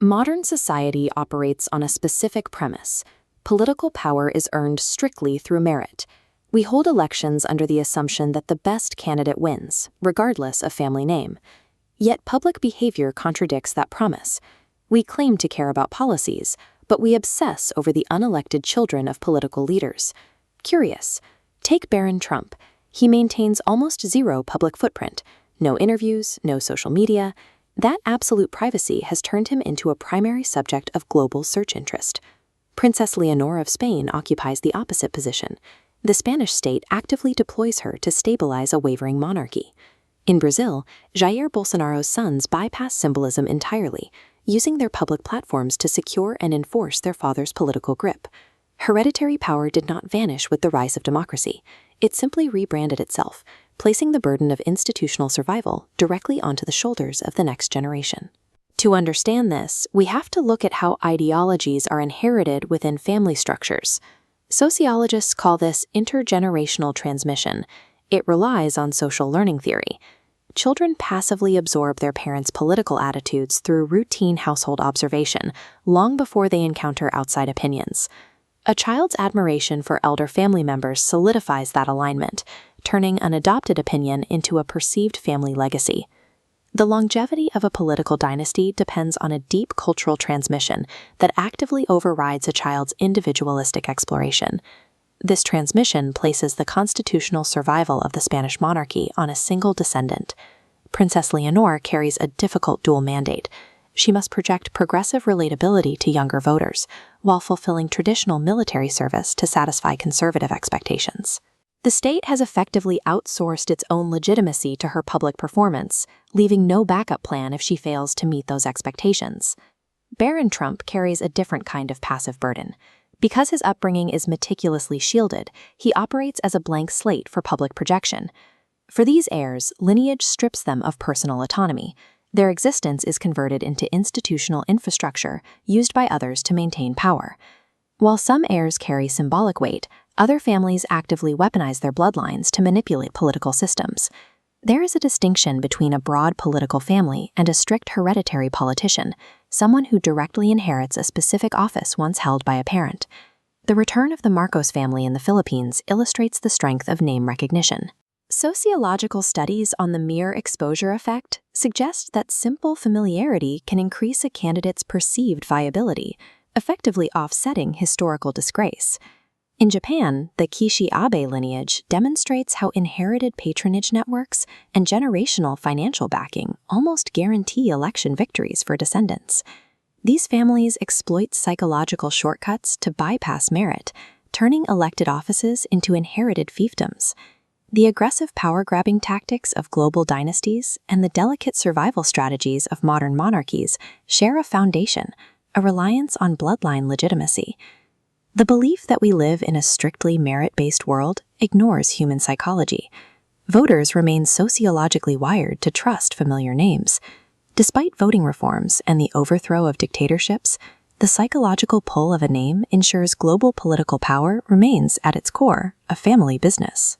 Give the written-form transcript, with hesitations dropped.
Modern society operates on a specific premise. Political power is earned strictly through merit. We hold elections under the assumption that the best candidate wins, regardless of family name. Yet public behavior contradicts that promise. We claim to care about policies, but we obsess over the unelected children of political leaders. Curious. Take Barron Trump. He maintains almost zero public footprint. No interviews, no social media. That absolute privacy has turned him into a primary subject of global search interest. Princess Leonor of Spain occupies the opposite position. The Spanish state actively deploys her to stabilize a wavering monarchy. In Brazil, Jair Bolsonaro's sons bypass symbolism entirely, using their public platforms to secure and enforce their father's political grip. Hereditary power did not vanish with the rise of democracy. It simply rebranded itself, placing the burden of institutional survival directly onto the shoulders of the next generation. To understand this, we have to look at how ideologies are inherited within family structures. Sociologists call this intergenerational transmission. It relies on social learning theory. Children passively absorb their parents' political attitudes through routine household observation, long before they encounter outside opinions. A child's admiration for elder family members solidifies that alignment, turning an adopted opinion into a perceived family legacy. The longevity of a political dynasty depends on a deep cultural transmission that actively overrides a child's individualistic exploration. This transmission places the constitutional survival of the Spanish monarchy on a single descendant. Princess Leonor carries a difficult dual mandate. She must project progressive relatability to younger voters, while fulfilling traditional military service to satisfy conservative expectations. The state has effectively outsourced its own legitimacy to her public performance, leaving no backup plan if she fails to meet those expectations. Barron Trump carries a different kind of passive burden. Because his upbringing is meticulously shielded, he operates as a blank slate for public projection. For these heirs, lineage strips them of personal autonomy. Their existence is converted into institutional infrastructure used by others to maintain power. While some heirs carry symbolic weight, other families actively weaponize their bloodlines to manipulate political systems. There is a distinction between a broad political family and a strict hereditary politician, someone who directly inherits a specific office once held by a parent. The return of the Marcos family in the Philippines illustrates the strength of name recognition. Sociological studies on the mere exposure effect suggest that simple familiarity can increase a candidate's perceived viability, effectively offsetting historical disgrace. In Japan, the Kishi Abe lineage demonstrates how inherited patronage networks and generational financial backing almost guarantee election victories for descendants. These families exploit psychological shortcuts to bypass merit, turning elected offices into inherited fiefdoms. The aggressive power-grabbing tactics of global dynasties and the delicate survival strategies of modern monarchies share a foundation, a reliance on bloodline legitimacy. The belief that we live in a strictly merit-based world ignores human psychology. Voters remain sociologically wired to trust familiar names. Despite voting reforms and the overthrow of dictatorships, the psychological pull of a name ensures global political power remains at its core a family business.